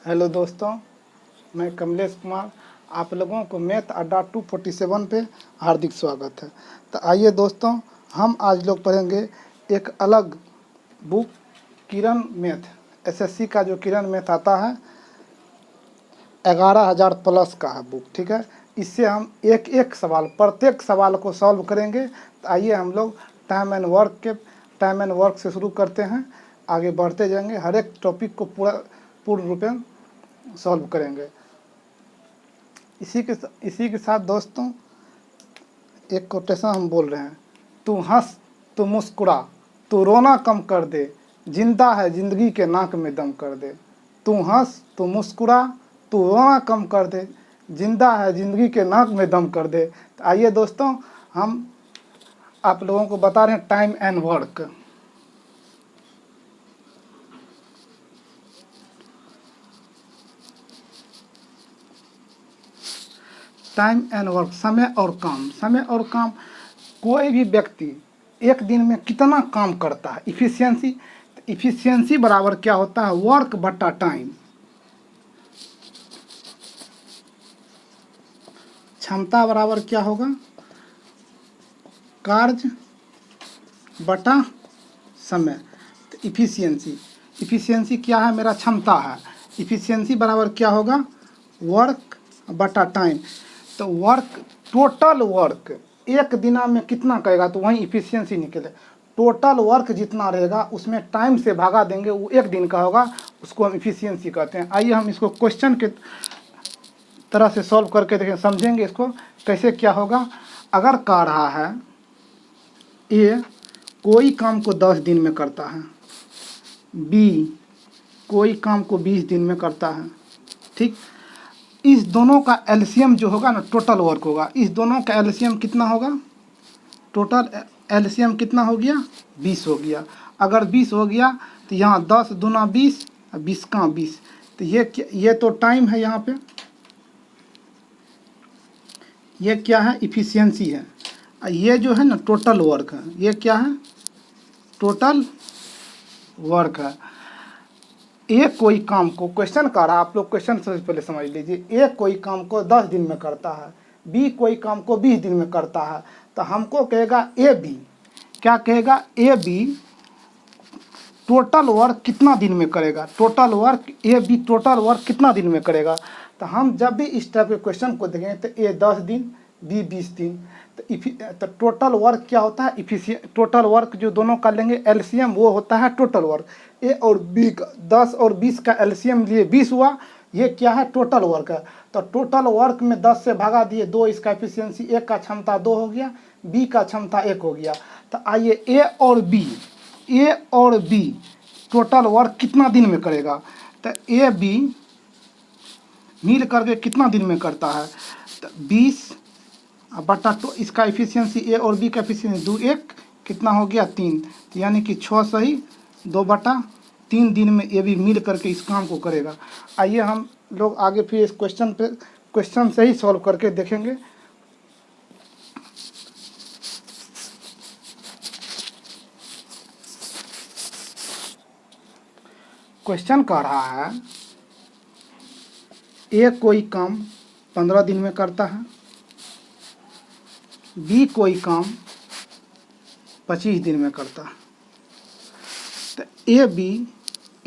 Hello दोस्तों, मैं कमलेश कुमार। आप लोगों को मैथ अड्डा 247 पे हार्दिक स्वागत है। तो आइए दोस्तों, हम आज लोग पढ़ेंगे एक अलग बुक, किरण मैथ। एसएससी का जो किरण मैथ आता है 11,000 प्लस का है बुक, ठीक है। इससे हम एक एक सवाल, प्रत्येक सवाल को सॉल्व करेंगे। तो आइए हम लोग टाइम एंड वर्क से शुरू करते हैं, आगे बढ़ते जाएंगे, हर एक टॉपिक को पूर्ण रूप में सॉल्व करेंगे। इसी के साथ दोस्तों एक कोटेशन हम बोल रहे हैं, तू हंस तू मुस्कुरा, तू रोना कम कर दे, जिंदा है जिंदगी के नाक में दम कर दे। तू हंस तू मुस्कुरा, तू रोना कम कर दे, जिंदा है जिंदगी के नाक में दम कर दे। तो आइए दोस्तों, हम आप लोगों को बता रहे हैं time and work. Time and work, समय और काम। कोई भी व्यक्ति एक दिन में कितना काम करता है, इफिशियंसी बराबर क्या होता है, वर्क बटा टाइम। क्षमता बराबर क्या होगा, कार्य बटा समय। तो इफिशियंसी क्या है, मेरा क्षमता है। इफिशियंसी बराबर क्या होगा, वर्क बटा टाइम। तो वर्क, टोटल वर्क एक दिन में कितना करेगा तो वही इफिशियंसी निकले। टोटल वर्क जितना रहेगा उसमें टाइम से भागा देंगे, वो एक दिन का होगा, उसको हम इफिशियंसी कहते हैं। आइए हम इसको क्वेश्चन के तरह से सॉल्व करके देखें, समझेंगे इसको कैसे क्या होगा। अगर कह रहा है ए कोई काम को 10 दिन में करता है, बी कोई काम को 20 दिन में करता है, ठीक। इस दोनों का एलसीएम जो होगा ना, टोटल वर्क होगा। इस दोनों का एलसीएम कितना होगा, टोटल एलसीएम कितना हो गया, 20 हो गया। अगर 20 हो गया तो यहाँ 10 दूना 20, 20 का 20। तो ये तो टाइम है, यहाँ पे ये क्या है, इफिशियंसी है। ये जो है ना टोटल वर्क है, ये क्या है, टोटल वर्क है। एक कोई काम को, क्वेश्चन कर रहा है, आप लोग क्वेश्चन से पहले समझ लीजिए। एक कोई काम को 10 दिन में करता है, बी कोई काम को 20 दिन में करता है। तो हमको कहेगा ए बी, क्या कहेगा, ए बी टोटल वर्क कितना दिन में करेगा, total work A B total work कितना दिन में करेगा। तो हम जब भी इस टाइप के क्वेश्चन को देखेंगे तो ए 10 दिन, बी 20 दिन। तो टोटल वर्क क्या होता है, टोटल वर्क जो दोनों का लेंगे एलसीएम वो होता है टोटल वर्क। ए और बी का 10 और 20 का एलसीएम लिए 20 हुआ, ये क्या है, टोटल वर्क है। तो टोटल वर्क में 10 से भागा दिए 2, इसका एफिशिएंसी, एक का क्षमता 2 हो गया, बी का क्षमता 1 हो गया। तो आइए ए और बी टोटल वर्क कितना दिन में करेगा। तो ए बी मिल करके कितना दिन में करता है, तो 20 बटा तो इसका एफिशिएंसी, ए और बी का एफिशिएंसी 2, 1 कितना हो गया 3। तो यानी कि 6 सही 2 बटा 3 दिन में ये भी मिल करके इस काम को करेगा। आइए हम लोग आगे फिर इस क्वेश्चन से ही सॉल्व करके देखेंगे। क्वेश्चन कह रहा है ए कोई काम 15 दिन में करता है, बी कोई काम 25 दिन में करता है। तो ए बी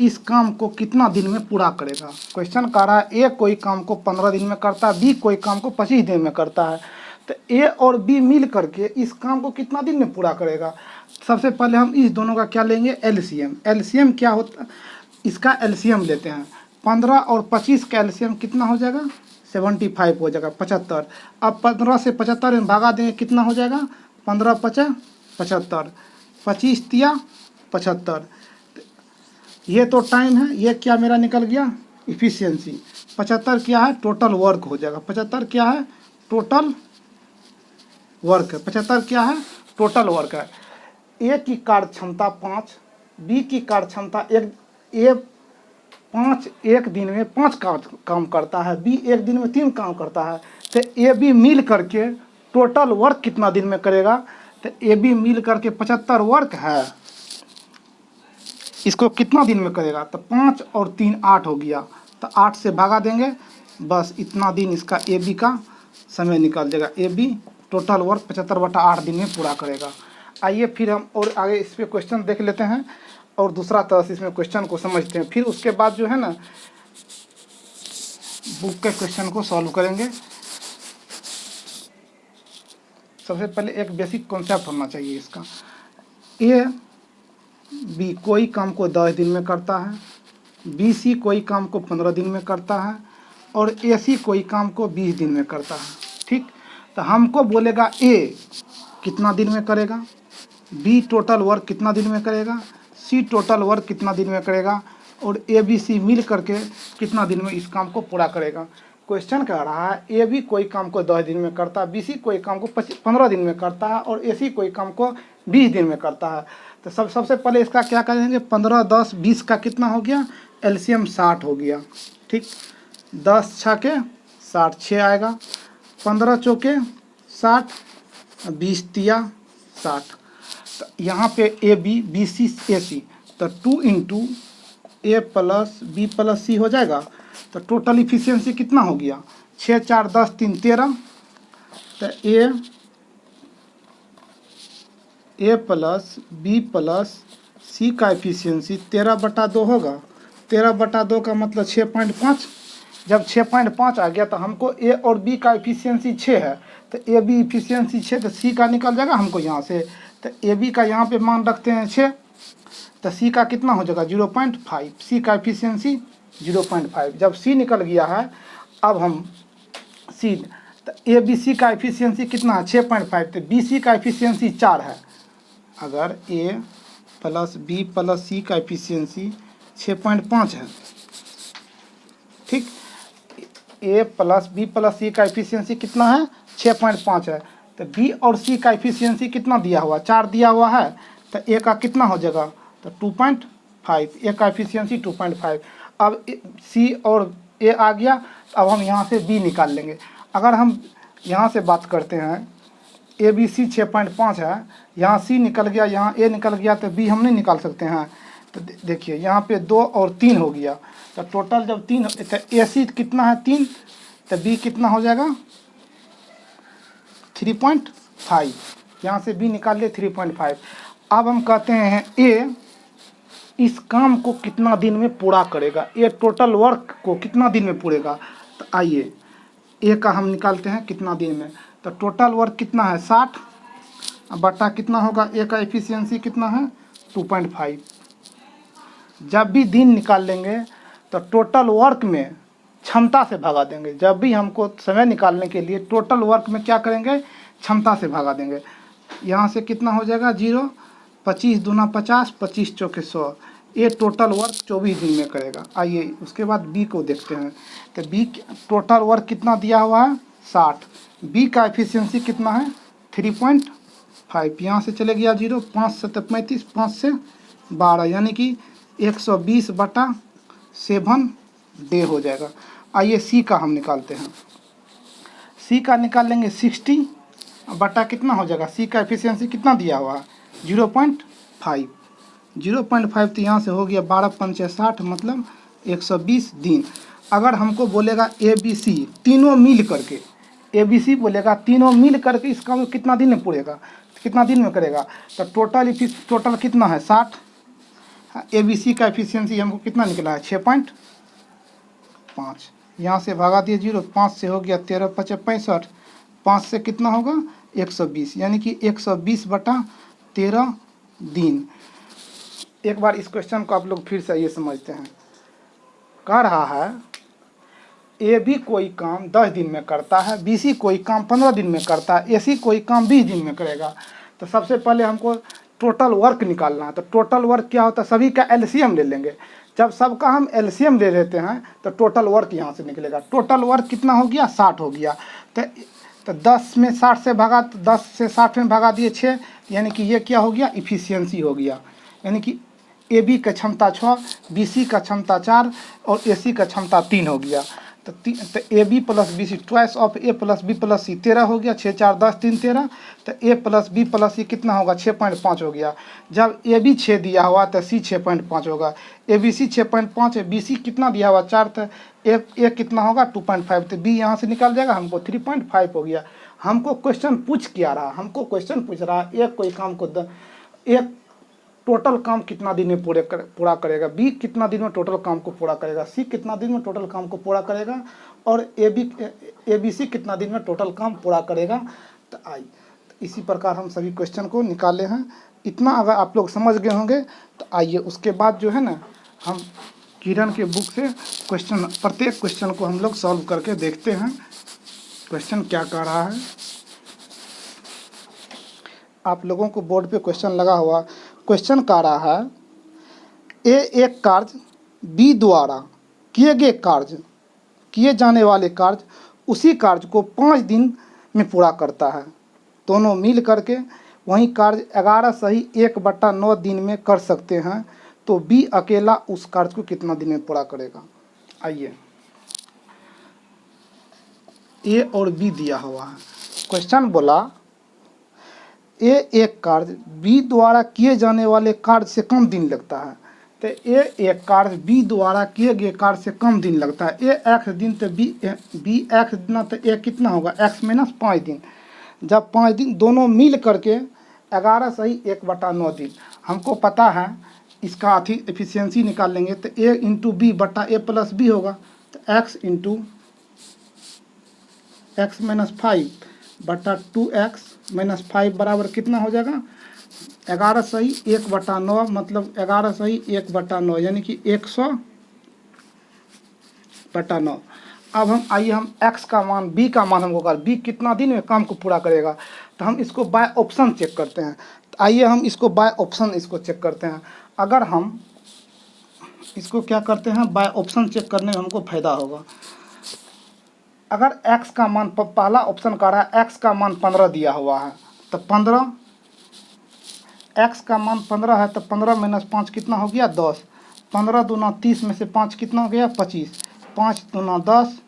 इस काम को कितना दिन में पूरा करेगा। क्वेश्चन कह रहा है ए कोई काम को 15 दिन में करता है, बी कोई काम को 25 दिन में करता है। तो ए और बी मिल करके इस काम को कितना दिन में पूरा करेगा। सबसे पहले हम इस दोनों का क्या लेंगे, एलसीएम। एलसीएम क्या होता है, इसका एलसीएम लेते हैं। 15 और 25 का एलसीएम कितना हो जाएगा, 75 हो जाएगा, 75। अब 15 से 75 में भागा देंगे, कितना हो जाएगा, 15 5 75, 25 तिया 75। ये तो टाइम है, ये क्या मेरा निकल गया, इफिशियंसी। 75 क्या है, टोटल वर्क हो जाएगा। 75 क्या है, टोटल वर्क है। 75 क्या है, टोटल वर्क है। ए की कार्य क्षमता 5, बी की कार्य क्षमता 1, ए 5 एक दिन में 5 काम करता है, बी एक दिन में 3 काम करता है। तो ए बी मिल करके टोटल वर्क कितना दिन में करेगा, तो ए बी मिल करके 75 वर्क है, इसको कितना दिन में करेगा, तो 5 और 3 8 हो गया, तो 8 से भगा देंगे, बस इतना दिन इसका ए बी का समय निकल जाएगा। ए बी टोटल वर्क 75/8 दिन में पूरा करेगा। आइए फिर हम और आगे इस पर क्वेश्चन देख लेते हैं और दूसरा तरह से इसमें क्वेश्चन को समझते हैं। फिर उसके बाद जो है ना बुक के क्वेश्चन को सॉल्व करेंगे। सबसे पहले एक बेसिक कॉन्सेप्ट होना चाहिए इसका। ए बी कोई काम को 10 दिन में करता है, बी सी कोई काम को 15 दिन में करता है और ए सी कोई काम को 20 दिन में करता है। ठीक, तो हमको बोलेगा ए कितना दिन में करेगा, बी टोटल वर्क कितना दिन में करेगा, सी टोटल वर्क कितना दिन में करेगा और ए बी सी मिल करके कितना दिन में इस काम को पूरा करेगा। क्वेश्चन कह रहा है ए बी कोई काम को 10 दिन में करता है, बी सी कोई काम को 15 दिन में करता है और ए सी कोई काम को 20 दिन में करता है। तो सबसे पहले इसका क्या करेंगे, 15, 10, 20 का कितना हो गया, एलसीएम 60 हो गया। ठीक, 10 छके 60, 6 आएगा, 15 चौके 60, 20 तिया 60। तो यहाँ पे ए बी, बी सी, ए सी, तो 2 इंटू ए प्लस बी प्लस सी हो जाएगा। तो टोटल इफिशियंसी कितना हो गया, 6, 4, 10, 3, 13। तो ए प्लस बी प्लस सी का इफिशियंसी 13/2 होगा। 13/2 का मतलब 6.5। जब 6.5 आ गया तो हमको ए और बी का इफिशियंसी 6 है, तो ए बी इफिशियंसी 6, तो सी का निकल जाएगा हमको यहाँ से। तो ए बी का यहाँ पे मान रखते हैं 6, तो सी का कितना हो जाएगा 0.5, सी का इफिशियंसी 0.5। जब सी निकल गया है अब हम सी, तो ए बी सी का इफिशियंसी कितना है 6.5, तो बी सी का इफिशियंसी 4 है। अगर ए प्लस बी प्लस सी का इफिशियंसी 6.5 है, ठीक, ए प्लस बी प्लस सी का इफिशियंसी कितना है 6.5 है, तो बी और सी का इफिशियंसी कितना दिया हुआ 4 दिया हुआ है, तो ए का कितना हो जाएगा तो 2.5, ए का इफिशियंसी 2.5। अब सी और ए आ गया, अब हम यहाँ से बी निकाल लेंगे। अगर हम यहाँ से बात करते हैं ए बी सी 6.5 है, यहाँ सी निकल गया, यहाँ ए निकल गया, तो बी हम नहीं निकाल सकते हैं। तो देखिए यहाँ पे 2 और 3 हो गया, तो टोटल जब 3, तो ए सी कितना है 3, तो बी कितना हो जाएगा 3.5, यहाँ से बी निकाल लिए 3.5। अब हम कहते हैं ए इस काम को कितना दिन में पूरा करेगा, ए टोटल वर्क को कितना दिन में पूरेगा। तो आइए ए का हम निकालते हैं कितना दिन में, तो टोटल वर्क कितना है 60 बटा कितना होगा, ए का एफिशिएंसी कितना है 2.5। जब भी दिन निकाल लेंगे तो टोटल वर्क में क्षमता से भगा देंगे। जब भी हमको समय निकालने के लिए टोटल वर्क में क्या करेंगे, क्षमता से भगा देंगे। यहाँ से कितना हो जाएगा 0, 25 दूना 50, 25 चौके 100। ये टोटल वर्क 24 दिन में करेगा। आइए उसके बाद बी को देखते हैं, तो बी टोटल वर्क कितना दिया हुआ है 60, बी का एफिशिएंसी कितना है 3.5। यहाँ से चले गया 0, 5 से 35, 5 से 12, यानी कि 120/7 डे हो जाएगा। आइए सी का हम निकालते हैं, सी का निकाल लेंगे 60 बटा कितना हो जाएगा, सी का एफिशिएंसी कितना दिया हुआ है 0.5। 0.5 तो यहाँ से हो गया 12 पंचे 60, मतलब 120 दिन। अगर हमको बोलेगा ए बी सी तीनों मिल करके, ए बी सी बोलेगा तीनों मिल करके इस काम को कितना दिन में पूरेगा, कितना दिन में करेगा, तो टोटल कितना है 60। ए बी सी का एफिशिएंसी हमको कितना निकला है 6.5। यहाँ से भगा दिए 0, 5 से हो गया 13 5 65, 5 से कितना होगा 120, यानी कि 120/13 दिन। एक बार इस क्वेश्चन को आप लोग फिर से ये समझते हैं। कह रहा है ए बी कोई काम 10 दिन में करता है, बी सी कोई काम 15 दिन में करता है, ए सी कोई काम 20 दिन में करेगा। तो सबसे पहले हमको टोटल वर्क निकालना है। तो टोटल वर्क क्या होता है, सभी का एलसीएम ले लेंगे। जब सबका हम एलसीएम ले लेते हैं तो टोटल वर्क यहाँ से निकलेगा। टोटल वर्क कितना हो गया 60 हो गया। तो 10 में 60 से भगा, तो 10 से 60 में भगा दिए 6, यानी कि ये क्या हो गया इफिशियंसी हो गया। यानी कि ए बी का क्षमता 6, बी सी का क्षमता 4 और ए सी का क्षमता 3 हो गया। तो A B plus B C twice of A plus B plus C 13 हो गया, 6 4 10 3 13। तो A plus B plus C कितना होगा 6.5 हो गया। जब ए बी 6 दिया हुआ तो सी 6.5 होगा। ए बी सी 6.5 है, बी सी कितना दिया हुआ 4, तो ए कितना होगा 2.5, तो बी यहाँ से निकल जाएगा, हमको 3.5 हो गया। हमको क्वेश्चन पूछ क्या रहा, हमको क्वेश्चन पूछ रहा एक कोई काम को एक टोटल काम कितना दिन में पूरा करेगा, बी कितना दिन में टोटल काम को पूरा करेगा, सी कितना दिन में टोटल काम को पूरा करेगा, और ए बी सी कितना दिन में टोटल काम पूरा करेगा। तो इसी प्रकार हम सभी क्वेश्चन को निकाले हैं। इतना अगर आप लोग समझ गए होंगे तो आइए उसके बाद जो है ना हम किरण के बुक से क्वेश्चन, प्रत्येक क्वेश्चन को हम लोग सॉल्व करके देखते हैं क्वेश्चन क्या कह रहा है। आप लोगों को बोर्ड पे क्वेश्चन लगा हुआ, क्वेश्चन कह रहा है एक कार्य बी द्वारा किए जाने वाले कार्य उसी कार्य को 5 दिन में पूरा करता है। दोनों मिल करके वही कार्य 11 सही 1/9 दिन में कर सकते हैं, तो बी अकेला उस कार्य को कितना दिन में पूरा करेगा। आइए, ए और बी दिया हुआ है। क्वेश्चन बोला एक कार्य बी द्वारा किए जाने वाले कार्य से कम दिन लगता है। तो एक कार्य बी द्वारा किए गए कार्य से कम दिन लगता है। ए एक्स दिन, तो बी एक्स दिन, तो ए कितना होगा एक्स माइनस 5 दिन। जब 5 दिन दोनों मिल करके 11 सही 1/9 दिन, हमको पता है इसका एफिशिएंसी निकाल लेंगे। तो ए इंटू बी बटा ए प्लस बी होगा, तो एक्स इंटू एक्स माइनस 5 बटा 2x माइनस 5 बराबर कितना हो जाएगा 11 सही 1/9, मतलब 11 सही 1/9 यानी कि 100/9। अब हम x का मान b का मान हमको कर, b कितना दिन में काम को पूरा करेगा, तो हम इसको बाय ऑप्शन चेक करते हैं। तो आइए हम इसको बाय ऑप्शन इसको चेक करते हैं। अगर हम इसको क्या करते हैं बाय ऑप्शन चेक करने में हमको फायदा होगा। अगर x का मान, पहला ऑप्शन का रहा है x का मान 15 दिया हुआ है, तो 15 x का मान 15 है, तो 15 माइनस 5 कितना हो गया 10। 15 दूना 30 में से 5 कितना हो गया 25। 5 दूना 10,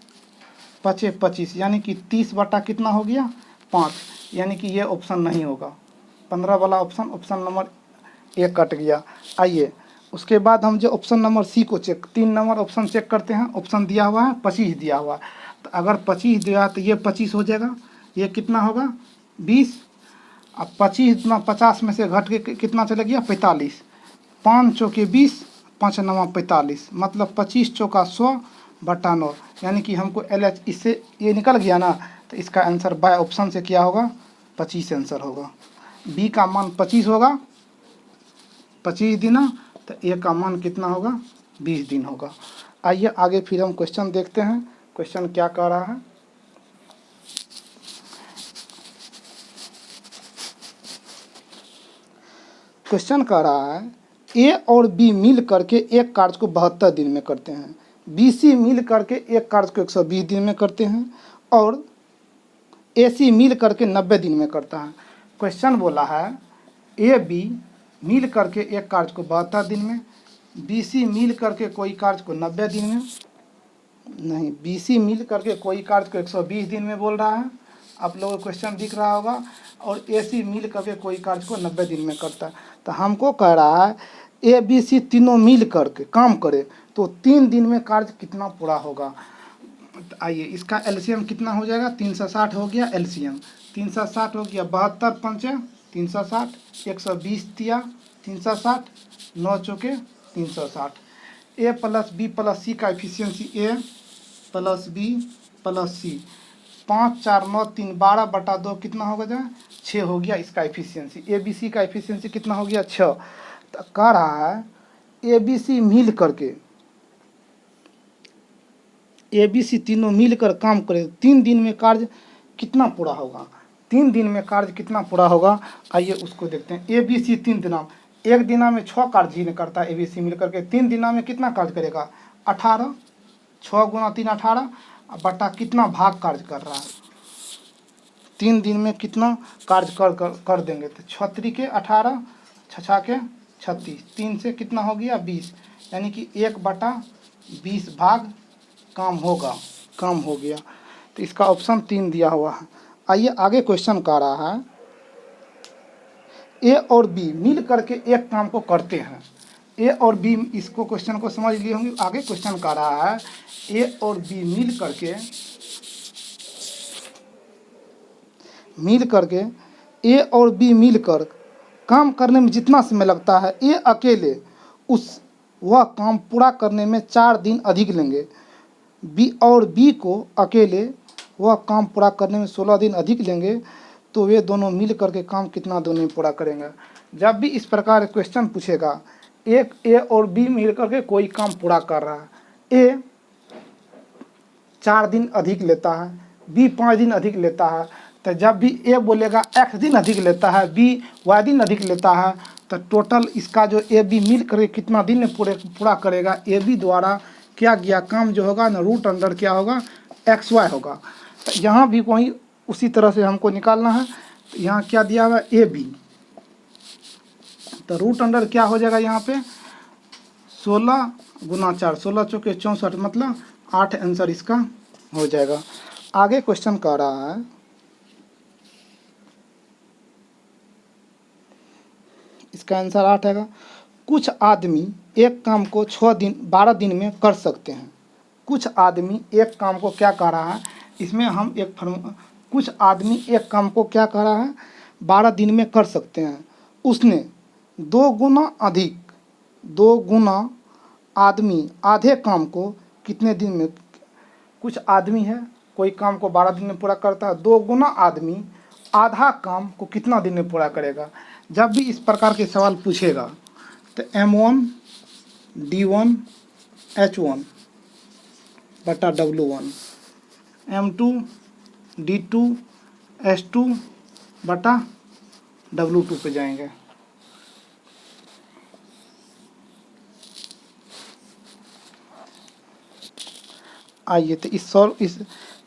5 25, यानी कि 30 बटा कितना हो गया 5, यानी कि ये ऑप्शन नहीं होगा। 15 वाला ऑप्शन नंबर ए कट गया। आइए उसके बाद हम जो ऑप्शन नंबर सी को चेक, 3 नंबर ऑप्शन चेक करते हैं। ऑप्शन दिया हुआ है 25 दिया हुआ है, तो अगर 25 दिया तो ये 25 हो जाएगा, ये कितना होगा 20। अब 25 दूना 50 में से घट के कितना चला गया 45। 5 चौके 20, 5 9 45, मतलब 25 चौका 100/9, यानी कि हमको LH इससे ये निकल गया ना, तो इसका आंसर बाय ऑप्शन से क्या होगा 25 आंसर होगा। बी का मान 25 होगा, 25 दिना, तो ए का मान कितना होगा 20 दिन होगा। आइए आगे फिर हम क्वेश्चन देखते हैं, क्वेश्चन क्या कह रहा है। क्वेश्चन कह रहा है ए और बी मिल करके एक कार्य को 72 दिन में करते हैं, बी सी मिल करके एक कार्य को 120 दिन में करते हैं, और ए सी मिल करके 90 दिन में करता है। क्वेश्चन बोला है ए बी मिल करके एक कार्य को 72 दिन में, बी सी मिल करके कोई कार्य को 90 दिन में, नहीं बी सी मिल करके कोई कार्य को 120 दिन में बोल रहा है, आप लोगों को क्वेश्चन दिख रहा होगा, और ए सी मिल करके कोई कार्य को 90 दिन में करता है। तो हमको कह रहा है ए बी सी तीनों मिल करके काम करे तो 3 दिन में कार्य कितना पूरा होगा। तो आइए इसका एलसीएम कितना हो जाएगा 360 हो गया एलसीएम, 360 हो गया 72 पंचे 360, 120 दिया 360, 9 चौके 360। ए प्लस बी प्लस सी का एफिशिएंसी ए प्लस बी प्लस सी, 5 4 9 3 12/2 कितना होगा जाए 6 हो गया इसका एफिशिएंसी। ए बी सी का एफिशिएंसी कितना हो गया 6। तो कह रहा है ए बी सी मिल करके, ए बी सी तीनों मिलकर काम करे 3 दिन में कार्य कितना पूरा होगा, 3 दिन में कार्य कितना पूरा होगा। आइए उसको देखते हैं। ए बी सी 3 दिना, एक दिना में 6 कार्य ही करता है ए बी सी मिल करके, 3 दिना में कितना कार्य करेगा 18, 6 गुना 3 18, बटा कितना भाग कार्य कर रहा है, 3 दिन में कितना कार्य कर देंगे, तो 36 के 18, 6 के 36, 3 से कितना हो गया 20, यानी कि 1/20 भाग काम होगा। काम हो गया। तो इसका ऑप्शन 3 दिया हुआ है। आइए आगे क्वेश्चन का रहा है, ए और बी मिल करके एक काम को करते हैं। ए और बी, इसको क्वेश्चन को समझ लिए होंगे। आगे क्वेश्चन का रहा है, ए और बी मिल करके ए और बी मिलकर काम करने में जितना समय लगता है, ए अकेले वह काम पूरा करने में 4 दिन अधिक लेंगे। बी को अकेले वह काम पूरा करने में 16 दिन अधिक लेंगे। तो वे दोनों मिल करके काम कितना दिन में पूरा करेंगे। जब भी इस प्रकार क्वेश्चन पूछेगा, एक ए और बी मिल करके कोई काम पूरा कर रहा है, ए 4 दिन अधिक लेता है, बी 5 दिन अधिक लेता है। तो जब भी ए बोलेगा x दिन अधिक लेता है, बी y दिन अधिक लेता है, तो टोटल इसका जो ए बी मिल करके कितना दिन में पूरा करेगा। ए बी द्वारा क्या गया काम जो होगा ना, रूट अंडर क्या होगा, XY होगा। तो यहाँ भी वही उसी तरह से हमको निकालना है। तो यहाँ क्या दिया हुआ, ए बी, तो रूट अंडर क्या हो जाएगा यहाँ पे 16 गुना 4, 16 चौके 64, मतलब 8 आंसर इसका हो जाएगा। आगे क्वेश्चन कह रहा है, इसका आंसर 8 आएगा। कुछ आदमी एक काम को 12 दिन में कर सकते हैं। कुछ आदमी एक काम को क्या कह रहा है, इसमें हम कुछ आदमी एक काम को क्या कह रहा है, 12 दिन में कर सकते हैं। उसने 2 गुना आदमी आधे काम को कितने दिन में। कुछ आदमी है, कोई काम को 12 दिन में पूरा करता है, 2 गुना आदमी आधा काम को कितना दिन में पूरा करेगा। जब भी इस प्रकार के सवाल पूछेगा तो M1 D1 H1 बटा W1, M2 D2 H2 बटा W2 पे जाएंगे। आइए तो इस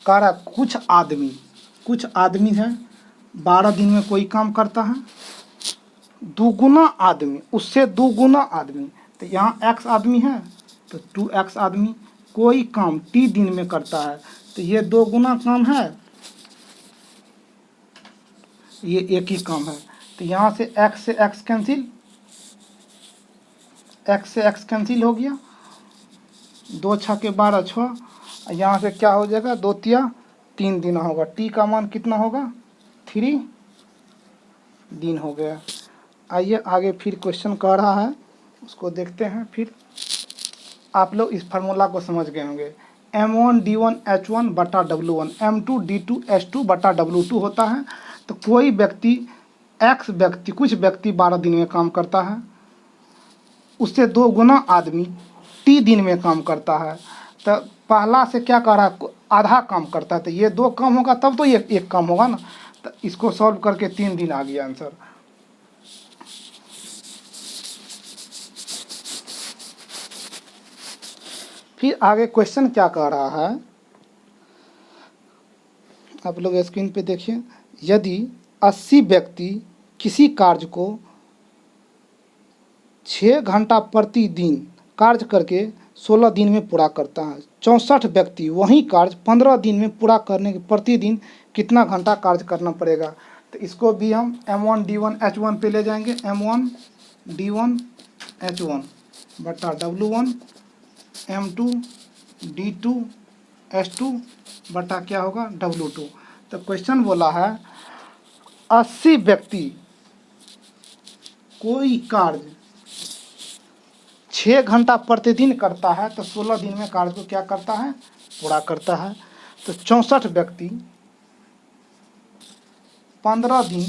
कारा कुछ आदमी है 12 दिन में कोई काम करता है, दुगुना आदमी, उससे 2 गुना आदमी। तो यहाँ x आदमी है तो 2x आदमी कोई काम t दिन में करता है। तो ये 2 गुना काम है, ये एक ही काम है। तो यहाँ से x से x कैंसिल हो गया, 2 छके 12 6। यहाँ से क्या हो जाएगा, 2 तिया 3 दिन होगा। t का मान कितना होगा, 3 दिन हो गया। आइए आगे फिर क्वेश्चन कह रहा है, उसको देखते हैं। फिर आप लोग इस फार्मूला को समझ गए होंगे, M1 D1 H1 बटा W1, M2 D2 H2 बटा W2 होता है। तो कोई व्यक्ति कुछ व्यक्ति 12 दिन में काम करता है, उससे 2 गुना आदमी t दिन में काम करता है। तो पहला से क्या कह रहा है, आधा काम करता है। तो ये 2 काम होगा तब तो ये एक काम होगा ना। तो इसको सॉल्व करके 3 दिन आ गया आंसर। फिर आगे क्वेश्चन क्या कह रहा है, आप लोग स्क्रीन पे देखिए। यदि 80 व्यक्ति किसी कार्य को 6 घंटा प्रतिदिन कार्य करके 16 दिन में पूरा करता है, 64 व्यक्ति वही कार्य 15 दिन में पूरा करने के प्रतिदिन कितना घंटा कार्य करना पड़ेगा। तो इसको भी हम M1 D1 H1 पे ले जाएंगे, M1 D1 H1 बटा W1, M2 D2 H2 बटा क्या होगा W2। तो क्वेश्चन बोला है 80 व्यक्ति कोई कार्य 6 घंटा प्रतिदिन करता है, तो 16 दिन में कार्य को क्या करता है, पूरा करता है। तो 64 व्यक्ति 15 दिन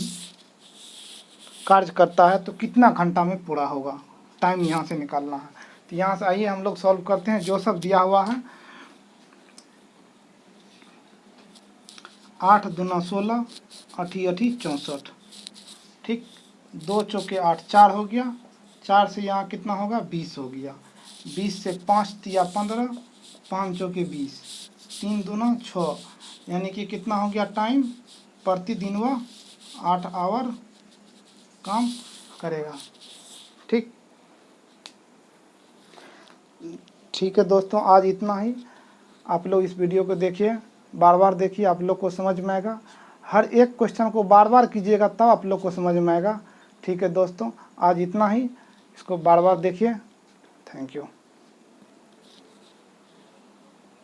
कार्य करता है, तो कितना घंटा में पूरा होगा, टाइम यहाँ से निकालना है। तो यहाँ से आइए हम लोग सॉल्व करते हैं। जो सब दिया हुआ है, 8 दूना 16, 8 64, ठीक, 2 चौके 8, 4 हो गया। 4 से यहाँ कितना होगा, 20 हो गया। 20 से 5 तिया 15, 5 चौके 20, 3 दूना 6, यानी कि कितना हो गया टाइम, प्रतिदिन वह 8 आवर काम करेगा। ठीक है दोस्तों, आज इतना ही। आप लोग इस वीडियो को देखिए, बार बार देखिए, आप लोग को समझ में आएगा। हर एक क्वेश्चन को बार बार कीजिएगा तब आप लोग को समझ में आएगा। ठीक है दोस्तों, आज इतना ही, इसको बार बार देखिए। Thank you.